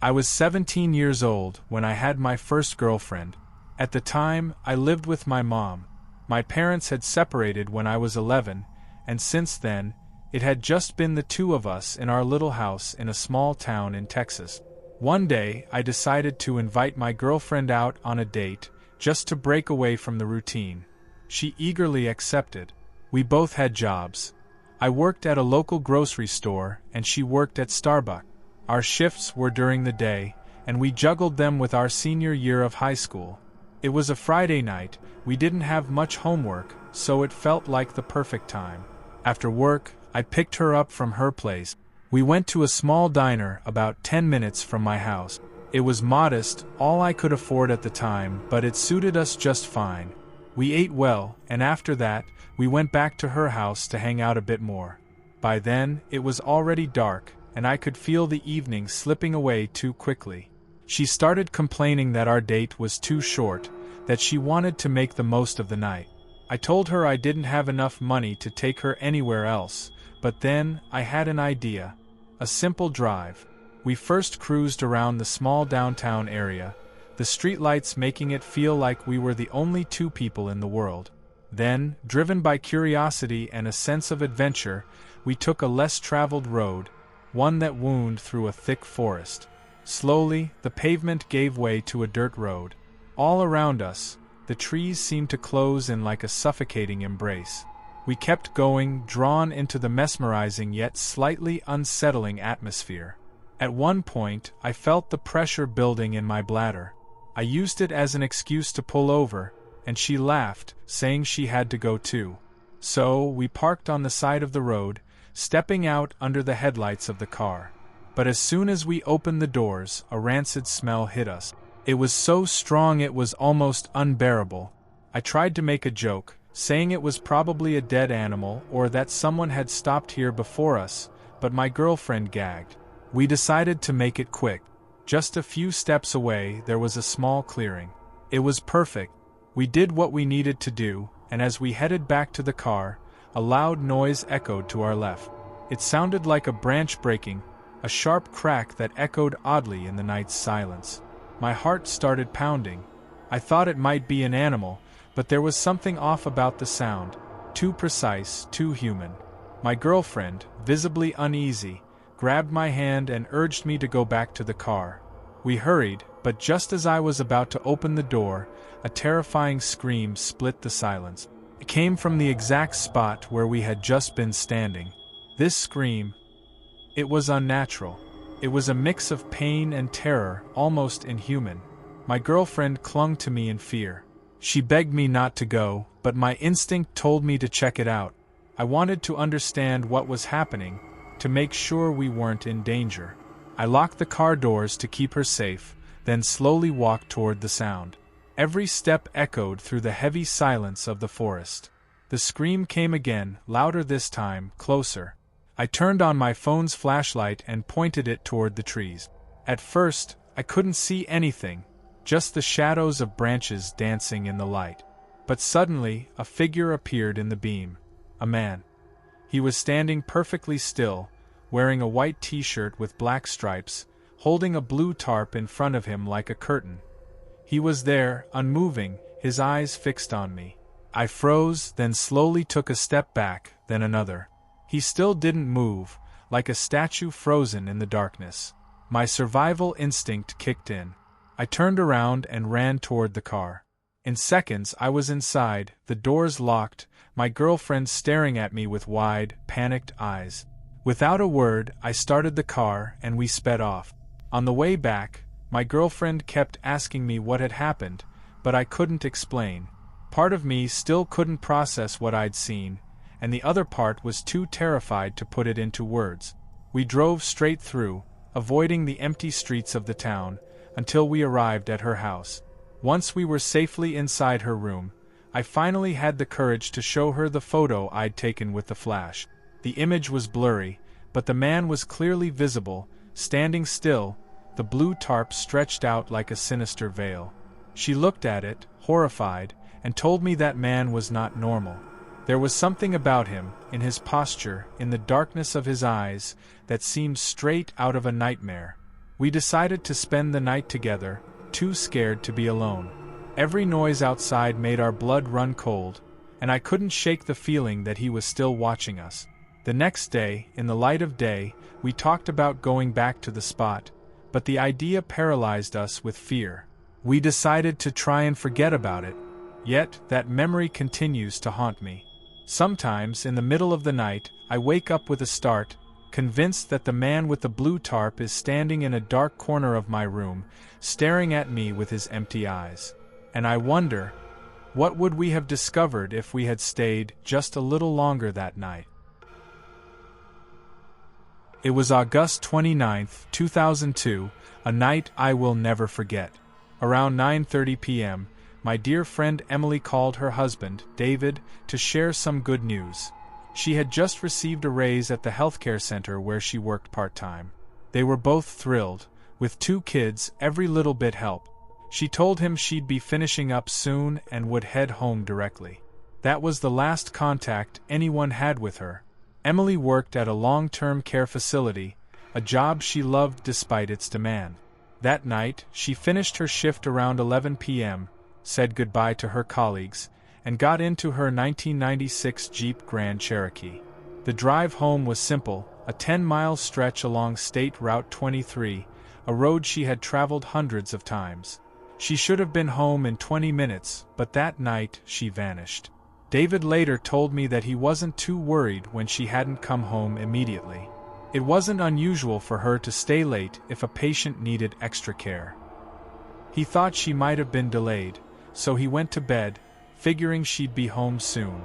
I was 17 years old when I had my first girlfriend. At the time, I lived with my mom. My parents had separated when I was 11, and since then, it had just been the two of us in our little house in a small town in Texas. One day, I decided to invite my girlfriend out on a date, just to break away from the routine. She eagerly accepted. We both had jobs. I worked at a local grocery store, and she worked at Starbucks. Our shifts were during the day, and we juggled them with our senior year of high school. It was a Friday night, we didn't have much homework, so it felt like the perfect time. After work, I picked her up from her place. We went to a small diner about 10 minutes from my house. It was modest, all I could afford at the time, but it suited us just fine. We ate well, and after that, we went back to her house to hang out a bit more. By then, it was already dark, and I could feel the evening slipping away too quickly. She started complaining that our date was too short, that she wanted to make the most of the night. I told her I didn't have enough money to take her anywhere else, but then I had an idea. A simple drive. We first cruised around the small downtown area, the streetlights making it feel like we were the only two people in the world. Then, driven by curiosity and a sense of adventure, we took a less traveled road, one that wound through a thick forest. Slowly, the pavement gave way to a dirt road. All around us, the trees seemed to close in like a suffocating embrace. We kept going, drawn into the mesmerizing yet slightly unsettling atmosphere. At one point, I felt the pressure building in my bladder. I used it as an excuse to pull over, and she laughed, saying she had to go too. So, we parked on the side of the road, stepping out under the headlights of the car. But as soon as we opened the doors, a rancid smell hit us. It was so strong it was almost unbearable. I tried to make a joke, saying it was probably a dead animal or that someone had stopped here before us, but my girlfriend gagged. We decided to make it quick. Just a few steps away, there was a small clearing. It was perfect. We did what we needed to do, and as we headed back to the car, a loud noise echoed to our left. It sounded like a branch breaking, a sharp crack that echoed oddly in the night's silence. My heart started pounding. I thought it might be an animal, but there was something off about the sound, too precise, too human. My girlfriend, visibly uneasy, grabbed my hand and urged me to go back to the car. We hurried, but just as I was about to open the door, a terrifying scream split the silence. It came from the exact spot where we had just been standing. This scream, it was unnatural. It was a mix of pain and terror, almost inhuman. My girlfriend clung to me in fear. She begged me not to go, but my instinct told me to check it out. I wanted to understand what was happening, to make sure we weren't in danger. I locked the car doors to keep her safe, then slowly walked toward the sound. Every step echoed through the heavy silence of the forest. The scream came again, louder this time, closer. I turned on my phone's flashlight and pointed it toward the trees. At first, I couldn't see anything, just the shadows of branches dancing in the light. But suddenly, a figure appeared in the beam. A man. He was standing perfectly still, wearing a white t-shirt with black stripes, holding a blue tarp in front of him like a curtain. He was there, unmoving, his eyes fixed on me. I froze, then slowly took a step back, then another. He still didn't move, like a statue frozen in the darkness. My survival instinct kicked in. I turned around and ran toward the car. In seconds I was inside, the doors locked, my girlfriend staring at me with wide, panicked eyes. Without a word, I started the car and we sped off. On the way back, my girlfriend kept asking me what had happened, but I couldn't explain. Part of me still couldn't process what I'd seen, and the other part was too terrified to put it into words. We drove straight through, avoiding the empty streets of the town, until we arrived at her house. Once we were safely inside her room, I finally had the courage to show her the photo I'd taken with the flash. The image was blurry, but the man was clearly visible, standing still, the blue tarp stretched out like a sinister veil. She looked at it, horrified, and told me that man was not normal. There was something about him, in his posture, in the darkness of his eyes, that seemed straight out of a nightmare. We decided to spend the night together, too scared to be alone. Every noise outside made our blood run cold, and I couldn't shake the feeling that he was still watching us. The next day, in the light of day, we talked about going back to the spot, but the idea paralyzed us with fear. We decided to try and forget about it, yet that memory continues to haunt me. Sometimes, in the middle of the night, I wake up with a start, convinced that the man with the blue tarp is standing in a dark corner of my room, staring at me with his empty eyes. And I wonder, what would we have discovered if we had stayed just a little longer that night? It was August 29, 2002, a night I will never forget. Around 9:30 p.m., my dear friend Emily called her husband, David, to share some good news. She had just received a raise at the healthcare center where she worked part-time. They were both thrilled. With 2 kids, every little bit helped. She told him she'd be finishing up soon and would head home directly. That was the last contact anyone had with her. Emily worked at a long-term care facility, a job she loved despite its demand. That night, she finished her shift around 11 p.m., said goodbye to her colleagues, and got into her 1996 Jeep Grand Cherokee. The drive home was simple, a 10-mile stretch along State Route 23, a road she had traveled hundreds of times. She should have been home in 20 minutes, but that night she vanished. David later told me that he wasn't too worried when she hadn't come home immediately. It wasn't unusual for her to stay late if a patient needed extra care. He thought she might have been delayed, so he went to bed, figuring she'd be home soon.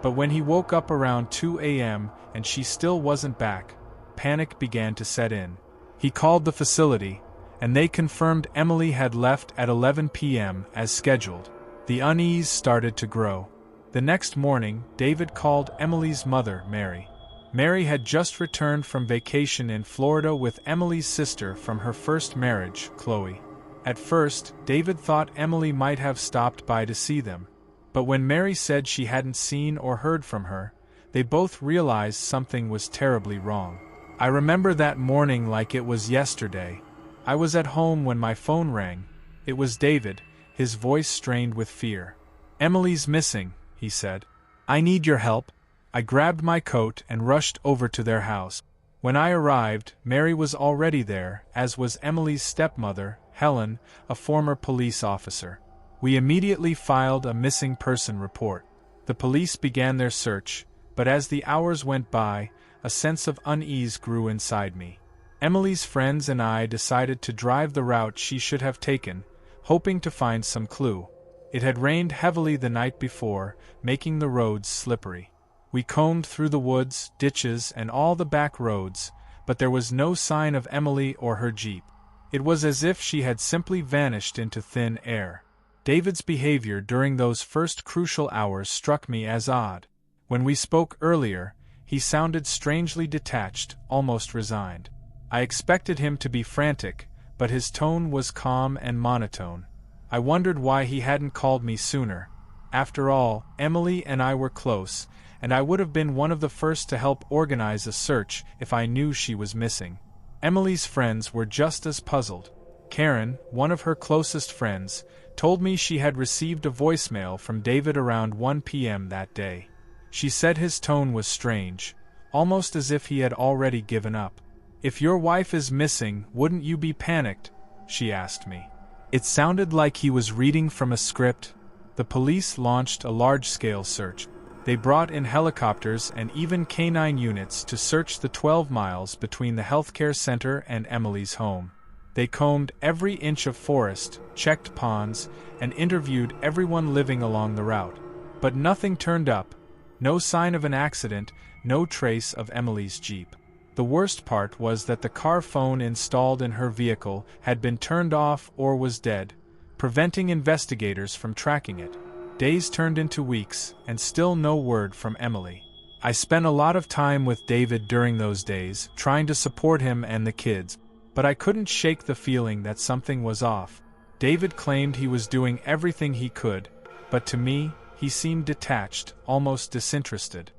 But when he woke up around 2 a.m. and she still wasn't back, panic began to set in. He called the facility, and they confirmed Emily had left at 11 p.m. as scheduled. The unease started to grow. The next morning, David called Emily's mother, Mary. Mary had just returned from vacation in Florida with Emily's sister from her first marriage, Chloe. At first, David thought Emily might have stopped by to see them, but when Mary said she hadn't seen or heard from her, they both realized something was terribly wrong. I remember that morning like it was yesterday. I was at home when my phone rang. It was David, his voice strained with fear. "Emily's missing," he said. "I need your help." I grabbed my coat and rushed over to their house. When I arrived, Mary was already there, as was Emily's stepmother, Helen, a former police officer. We immediately filed a missing person report. The police began their search, but as the hours went by, a sense of unease grew inside me. Emily's friends and I decided to drive the route she should have taken, hoping to find some clue. It had rained heavily the night before, making the roads slippery. We combed through the woods, ditches, and all the back roads, but there was no sign of Emily or her Jeep. It was as if she had simply vanished into thin air. David's behavior during those first crucial hours struck me as odd. When we spoke earlier, he sounded strangely detached, almost resigned. I expected him to be frantic, but his tone was calm and monotone. I wondered why he hadn't called me sooner. After all, Emily and I were close, and I would have been one of the first to help organize a search if I knew she was missing. Emily's friends were just as puzzled. Karen, one of her closest friends, told me she had received a voicemail from David around 1 p.m. that day. She said his tone was strange, almost as if he had already given up. "If your wife is missing, wouldn't you be panicked?" she asked me. It sounded like he was reading from a script. The police launched a large-scale search. They brought in helicopters and even canine units to search the 12 miles between the healthcare center and Emily's home. They combed every inch of forest, checked ponds, and interviewed everyone living along the route. But nothing turned up. No sign of an accident, no trace of Emily's Jeep. The worst part was that the car phone installed in her vehicle had been turned off or was dead, preventing investigators from tracking it. Days turned into weeks, and still no word from Emily. I spent a lot of time with David during those days, trying to support him and the kids, but I couldn't shake the feeling that something was off. David claimed he was doing everything he could, but to me, he seemed detached, almost disinterested.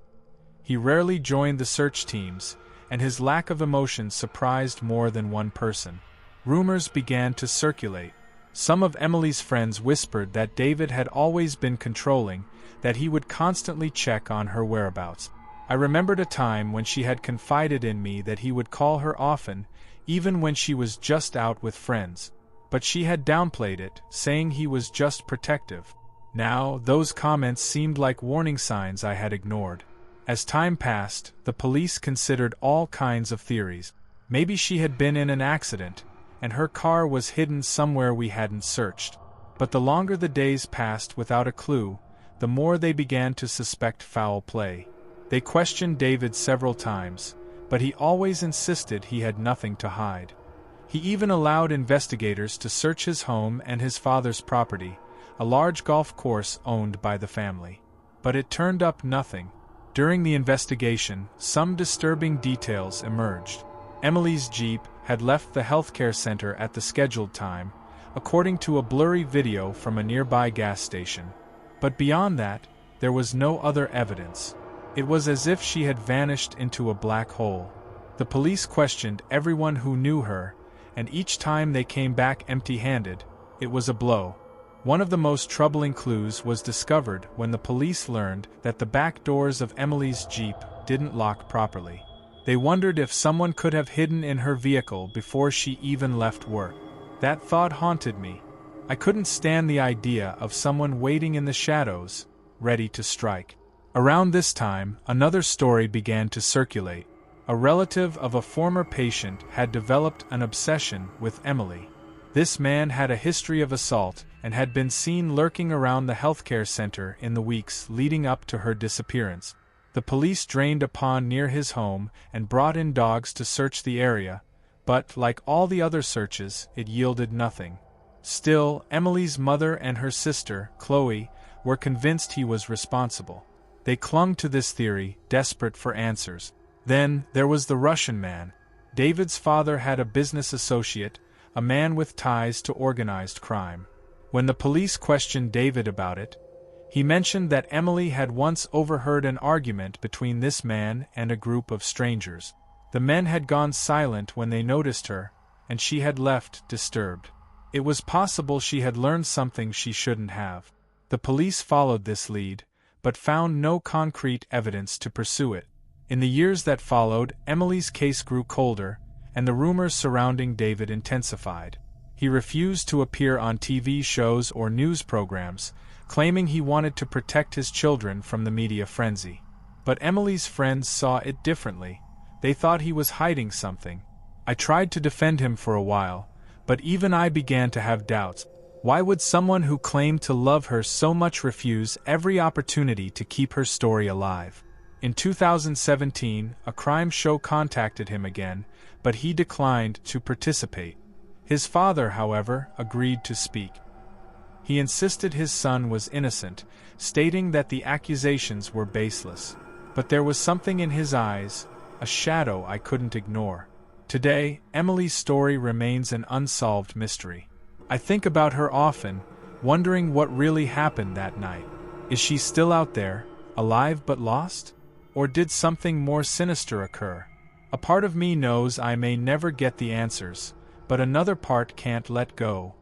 He rarely joined the search teams, and his lack of emotion surprised more than one person. Rumors began to circulate. Some of Emily's friends whispered that David had always been controlling, that he would constantly check on her whereabouts. I remembered a time when she had confided in me that he would call her often, even when she was just out with friends. But she had downplayed it, saying he was just protective. Now, those comments seemed like warning signs I had ignored. As time passed, the police considered all kinds of theories. Maybe she had been in an accident, and her car was hidden somewhere we hadn't searched. But the longer the days passed without a clue, the more they began to suspect foul play. They questioned David several times, but he always insisted he had nothing to hide. He even allowed investigators to search his home and his father's property, a large golf course owned by the family. But it turned up nothing. During the investigation, some disturbing details emerged. Emily's Jeep had left the healthcare center at the scheduled time, according to a blurry video from a nearby gas station. But beyond that, there was no other evidence. It was as if she had vanished into a black hole. The police questioned everyone who knew her, and each time they came back empty-handed, it was a blow. One of the most troubling clues was discovered when the police learned that the back doors of Emily's Jeep didn't lock properly. They wondered if someone could have hidden in her vehicle before she even left work. That thought haunted me. I couldn't stand the idea of someone waiting in the shadows, ready to strike. Around this time, another story began to circulate. A relative of a former patient had developed an obsession with Emily. This man had a history of assault and had been seen lurking around the healthcare center in the weeks leading up to her disappearance. The police drained a pond near his home and brought in dogs to search the area, but, like all the other searches, it yielded nothing. Still, Emily's mother and her sister, Chloe, were convinced he was responsible. They clung to this theory, desperate for answers. Then, there was the Russian man. David's father had a business associate, a man with ties to organized crime. When the police questioned David about it, he mentioned that Emily had once overheard an argument between this man and a group of strangers. The men had gone silent when they noticed her, and she had left disturbed. It was possible she had learned something she shouldn't have. The police followed this lead, but found no concrete evidence to pursue it. In the years that followed, Emily's case grew colder, and the rumors surrounding David intensified. He refused to appear on TV shows or news programs, claiming he wanted to protect his children from the media frenzy. But Emily's friends saw it differently. They thought he was hiding something. I tried to defend him for a while, but even I began to have doubts. Why would someone who claimed to love her so much refuse every opportunity to keep her story alive? In 2017, a crime show contacted him again, but he declined to participate. His father, however, agreed to speak. He insisted his son was innocent, stating that the accusations were baseless. But there was something in his eyes, a shadow I couldn't ignore. Today, Emily's story remains an unsolved mystery. I think about her often, wondering what really happened that night. Is she still out there, alive but lost? Or did something more sinister occur? A part of me knows I may never get the answers, but another part can't let go.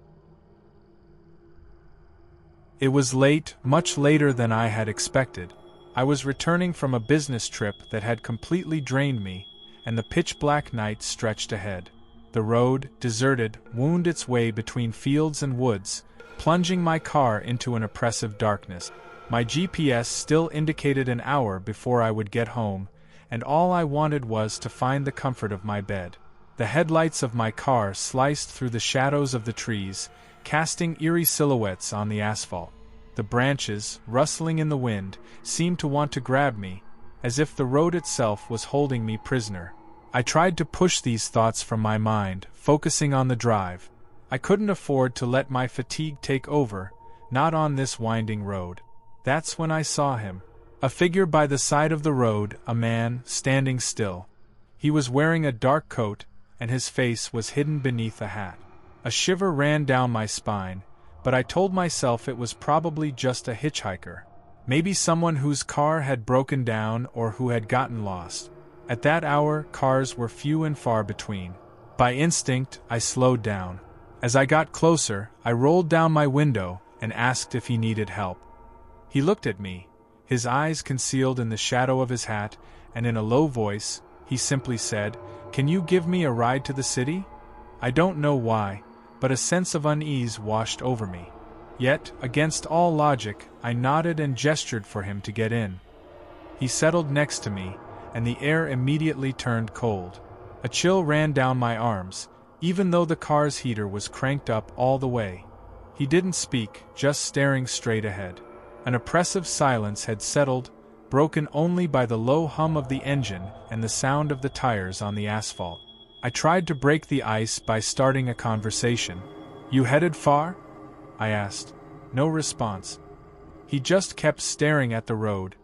It was late, much later than I had expected. I was returning from a business trip that had completely drained me, and the pitch-black night stretched ahead. The road, deserted, wound its way between fields and woods, plunging my car into an oppressive darkness. My GPS still indicated an hour before I would get home, and all I wanted was to find the comfort of my bed. The headlights of my car sliced through the shadows of the trees, casting eerie silhouettes on the asphalt. The branches, rustling in the wind, seemed to want to grab me, as if the road itself was holding me prisoner. I tried to push these thoughts from my mind, focusing on the drive. I couldn't afford to let my fatigue take over, not on this winding road. That's when I saw him. A figure by the side of the road, a man, standing still. He was wearing a dark coat, and his face was hidden beneath a hat. A shiver ran down my spine, but I told myself it was probably just a hitchhiker. Maybe someone whose car had broken down or who had gotten lost. At that hour, cars were few and far between. By instinct, I slowed down. As I got closer, I rolled down my window and asked if he needed help. He looked at me, his eyes concealed in the shadow of his hat, and in a low voice, he simply said, "Can you give me a ride to the city?" I don't know why, but a sense of unease washed over me. Yet, against all logic, I nodded and gestured for him to get in. He settled next to me, and the air immediately turned cold. A chill ran down my arms, even though the car's heater was cranked up all the way. He didn't speak, just staring straight ahead. An oppressive silence had settled, broken only by the low hum of the engine and the sound of the tires on the asphalt. I tried to break the ice by starting a conversation. "You headed far?" I asked. No response. He just kept staring at the road,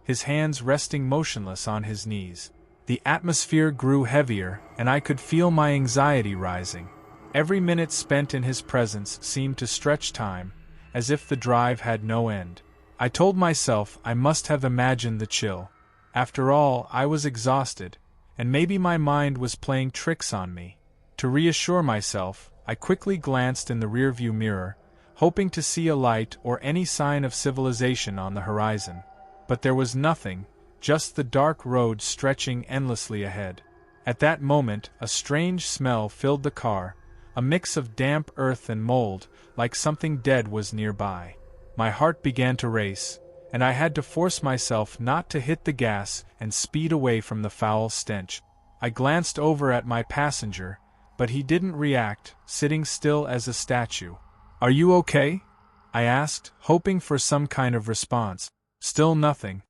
his hands resting motionless on his knees. The atmosphere grew heavier, and I could feel my anxiety rising. Every minute spent in his presence seemed to stretch time, as if the drive had no end. I told myself I must have imagined the chill. After all, I was exhausted, and maybe my mind was playing tricks on me. To reassure myself, I quickly glanced in the rearview mirror, hoping to see a light or any sign of civilization on the horizon. But there was nothing, just the dark road stretching endlessly ahead. At that moment, a strange smell filled the car, a mix of damp earth and mold, like something dead was nearby. My heart began to race, and I had to force myself not to hit the gas and speed away from the foul stench. I glanced over at my passenger, but he didn't react, sitting still as a statue. "Are you okay?" I asked, hoping for some kind of response. Still nothing.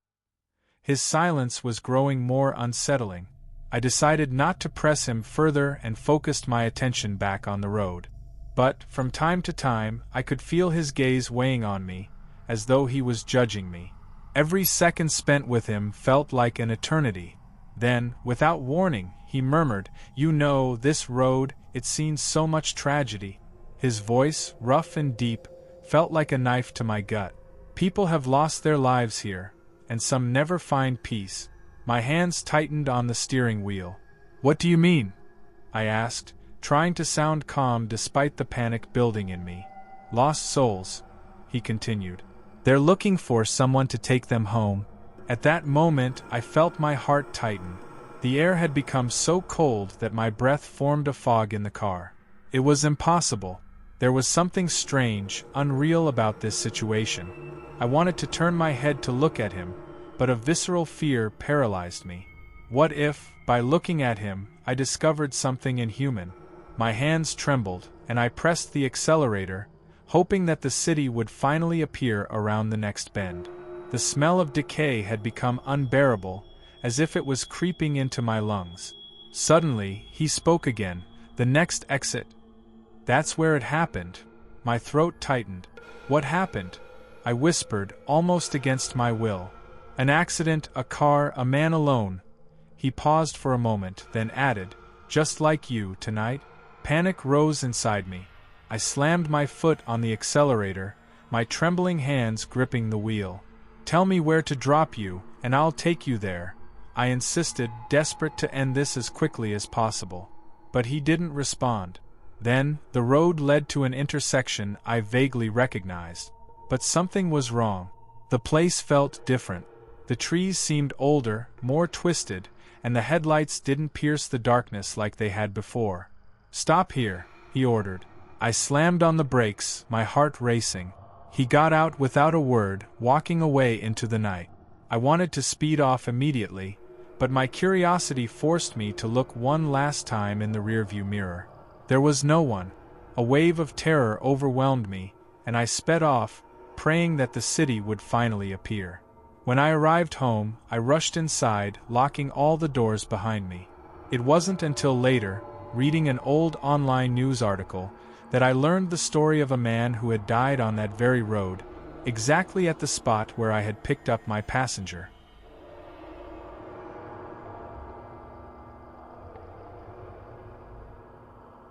His silence was growing more unsettling. I decided not to press him further and focused my attention back on the road. But, from time to time, I could feel his gaze weighing on me, as though he was judging me. Every second spent with him felt like an eternity. Then, without warning, he murmured, "You know, this road, it's seen so much tragedy." His voice, rough and deep, felt like a knife to my gut. People have lost their lives here, and some never find peace. My hands tightened on the steering wheel. "What do you mean?" I asked, trying to sound calm despite the panic building in me. "Lost souls," he continued. "They're looking for someone to take them home." At that moment, I felt my heart tighten. The air had become so cold that my breath formed a fog in the car. It was impossible. There was something strange, unreal about this situation. I wanted to turn my head to look at him, but a visceral fear paralyzed me. What if, by looking at him, I discovered something inhuman? My hands trembled, and I pressed the accelerator, hoping that the city would finally appear around the next bend. The smell of decay had become unbearable, as if it was creeping into my lungs. Suddenly, he spoke again. "The next exit." "That's where it happened." My throat tightened. "What happened?" I whispered, almost against my will. "An accident, a car, a man alone." He paused for a moment, then added, "Just like you, tonight." Panic rose inside me. I slammed my foot on the accelerator, my trembling hands gripping the wheel. "Tell me where to drop you, and I'll take you there," I insisted, desperate to end this as quickly as possible. But he didn't respond. Then, the road led to an intersection I vaguely recognized. But something was wrong. The place felt different. The trees seemed older, more twisted, and the headlights didn't pierce the darkness like they had before. "Stop here," he ordered. I slammed on the brakes, my heart racing. He got out without a word, walking away into the night. I wanted to speed off immediately, but my curiosity forced me to look one last time in the rearview mirror. There was no one. A wave of terror overwhelmed me, and I sped off, praying that the city would finally appear. When I arrived home, I rushed inside, locking all the doors behind me. It wasn't until later, reading an old online news article, that I learned the story of a man who had died on that very road, exactly at the spot where I had picked up my passenger.